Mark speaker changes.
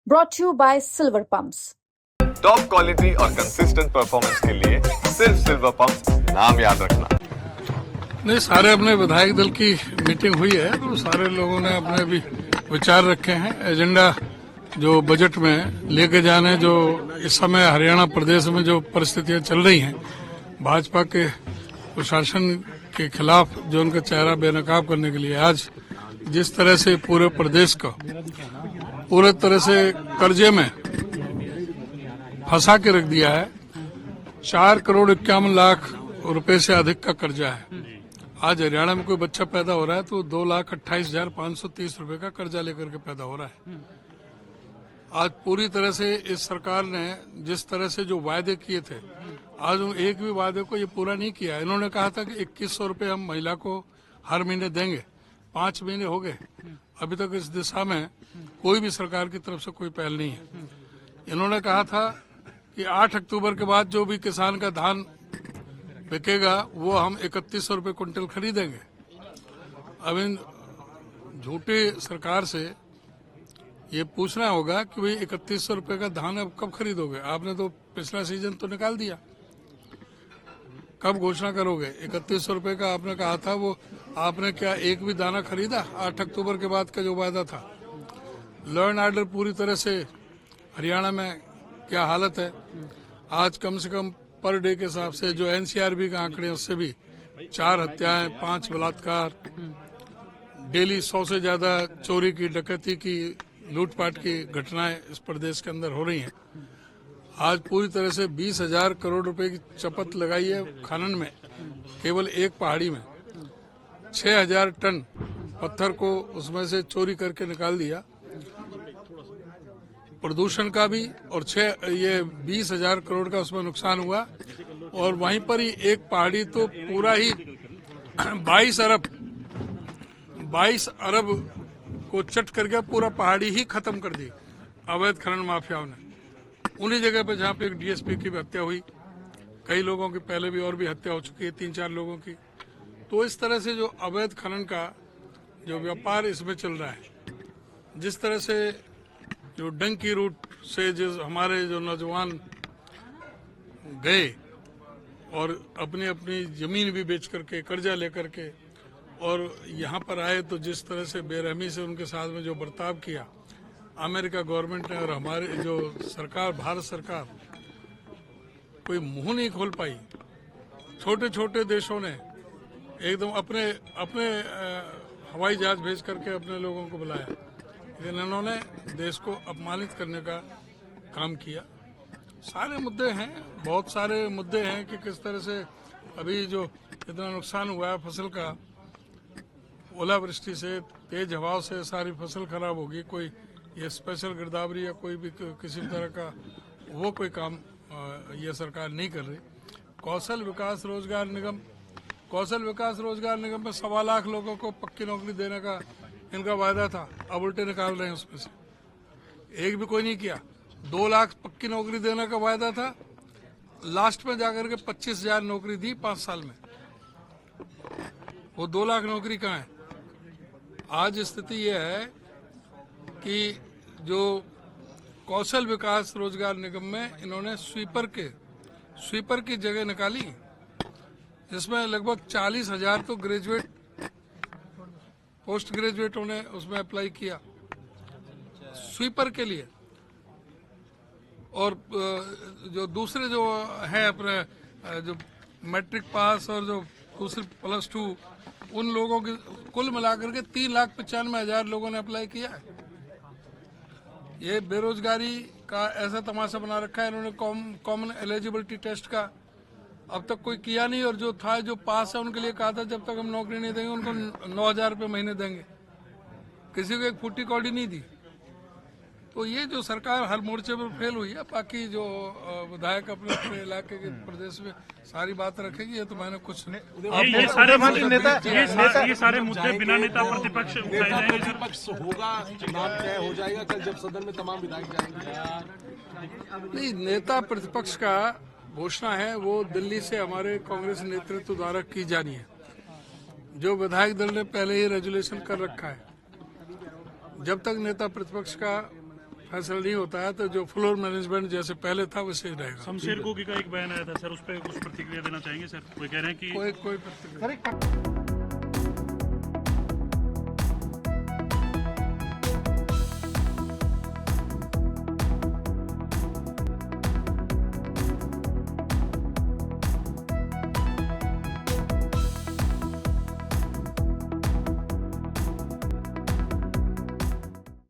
Speaker 1: brought to you by Silver Pumps.
Speaker 2: Top quality और consistent performance के लिए सिर्फ सिल्वर पंप नाम याद रखना।
Speaker 3: नहीं, सारे अपने विधायक दल की मीटिंग हुई है तो सारे लोगों ने अपने भी विचार रखे हैं। एजेंडा जो बजट में लेके जाने, जो इस समय हरियाणा प्रदेश में जो परिस्थितियां चल रही हैं, भाजपा के प्रशासन के खिलाफ जो उनका चेहरा बेनकाब करने के लिए आज जिस तरह से पूरे प्रदेश को पूरे तरह से कर्जे में फंसा के रख दिया है। 4,51,00,000 रुपए से अधिक का कर्जा है। आज हरियाणा में कोई बच्चा पैदा हो रहा है तो 2,28,530 रुपए का कर्जा लेकर के पैदा हो रहा है। आज पूरी तरह से इस सरकार ने जिस तरह से जो वायदे किए थे, आज उन एक भी वायदे को ये पूरा नहीं किया। इन्होंने कहा था कि 2,100 रुपए हम महिला को हर महीने देंगे। 5 महीने हो गए, अभी तक इस दिशा में कोई भी सरकार की तरफ से कोई पहल नहीं है। इन्होंने कहा था कि 8 अक्टूबर के बाद जो भी किसान का धान बिकेगा वो हम 3,100 रुपए क्विंटल खरीदेंगे। अब इन झूठी सरकार से ये पूछना होगा कि भाई 3,100 रुपए का धान अब कब खरीदोगे? आपने तो पिछला सीजन तो निकाल दिया, कब घोषणा करोगे? 3,100 रुपए का आपने कहा था, वो आपने क्या एक भी दाना खरीदा? 8 अक्टूबर के बाद का जो वायदा था। लॉ एंड ऑर्डर पूरी तरह से हरियाणा में क्या हालत है। आज कम से कम पर डे के हिसाब से जो एनसीआरबी का आंकड़े उससे भी 4 हत्याएं, 5 बलात्कार, डेली 100 से ज्यादा चोरी की, डकैती की, लूटपाट की घटनाएं इस प्रदेश के अंदर हो रही हैं। आज पूरी तरह से 20,000 करोड़ रुपए की चपत लगाई है खनन में, केवल एक पहाड़ी में 6,000 टन पत्थर को उसमें से चोरी करके निकाल दिया। प्रदूषण का भी और 20,000 करोड़ का उसमें नुकसान हुआ। और वहीं पर ही एक पहाड़ी तो पूरा ही 22 अरब को चट करके पूरा पहाड़ी ही खत्म कर दी अवैध खनन माफियाओं ने। उन्हीं जगह पे जहाँ पे एक डीएसपी की भी हत्या हुई, कई लोगों की पहले भी और भी हत्या हो चुकी है, 3-4 लोगों की। तो इस तरह से जो अवैध खनन का जो व्यापार इसमें चल रहा है, जिस तरह से जो डंकी रूट से हमारे जो नौजवान गए और अपनी अपनी जमीन भी बेच करके, कर्जा लेकर के और यहाँ पर आए, तो जिस तरह से बेरहमी से उनके साथ में जो बर्ताव किया अमेरिका गवर्नमेंट ने और हमारे जो सरकार, भारत सरकार कोई मुंह नहीं खोल पाई। छोटे छोटे देशों ने एकदम अपने हवाई जहाज भेज करके अपने लोगों को बुलाया, लेकिन इन्होंने देश को अपमानित करने का काम किया। सारे मुद्दे हैं, बहुत सारे मुद्दे हैं कि किस तरह से अभी जो इतना नुकसान हुआ है फसल का, ओलावृष्टि से, तेज हवाओं से सारी फसल खराब होगी। कोई ये स्पेशल गिरदावरी या कोई भी किसी तरह का वो कोई काम ये सरकार नहीं कर रही। कौशल विकास रोजगार निगम में 1.25 लाख लोगों को पक्की नौकरी देने का इनका वायदा था, अब उल्टे निकाल रहे हैं उसमें से। एक भी कोई नहीं किया। 2 लाख पक्की नौकरी देने का वायदा था, लास्ट में जाकर के 25,000 नौकरी दी 5 साल में। वो 2 लाख नौकरी कहाँ है? आज स्थिति यह है कि जो कौशल विकास रोजगार निगम में इन्होंने स्वीपर की जगह निकाली, जिसमें लगभग 40,000 तो ग्रेजुएट, पोस्ट ग्रेजुएटों ने उसमें अप्लाई किया स्वीपर के लिए। और जो दूसरे जो है अपने जो मैट्रिक पास और जो दूसरे +2, उन लोगों की कुल मिलाकर के 3,95,000 लोगों ने अप्लाई किया है। ये बेरोजगारी का ऐसा तमाशा बना रखा है इन्होंने कॉमन एलिजिबिलिटी टेस्ट का अब तक कोई किया नहीं। और जो था, जो पास है, उनके लिए कहा था जब तक हम नौकरी नहीं देंगे उनको 9,000 रुपये महीने देंगे। किसी को एक फूटी कौड़ी नहीं दी। तो ये जो सरकार हर मोर्चे पर फेल हुई है। बाकी जो विधायक अपने अपने इलाके के प्रदेश में सारी बात रखेगी, ये तो मैंने कुछ
Speaker 4: ये सारे मुद्दे बिना नेता प्रतिपक्ष उठाए जाएंगे।
Speaker 5: प्रतिपक्ष होगा, चुनाव तय हो जाएगा कल जब सदन में तमाम विधायक जाएंगे।
Speaker 3: नहीं, नेता प्रतिपक्ष का घोषणा है वो दिल्ली से हमारे कांग्रेस नेतृत्व द्वारा की जानी है। जो विधायक दल ने पहले ही रेजुलेशन कर रखा है। जब तक नेता प्रतिपक्ष का फैसला नहीं होता है तो जो फ्लोर मैनेजमेंट जैसे पहले था वैसे ही रहेगा।
Speaker 4: शमशेर गोगी का एक बयान आया था सर, उस पर कुछ प्रतिक्रिया देना चाहेंगे सर? कोई कह रहे हैं कि
Speaker 3: कोई प्रतिक्रिया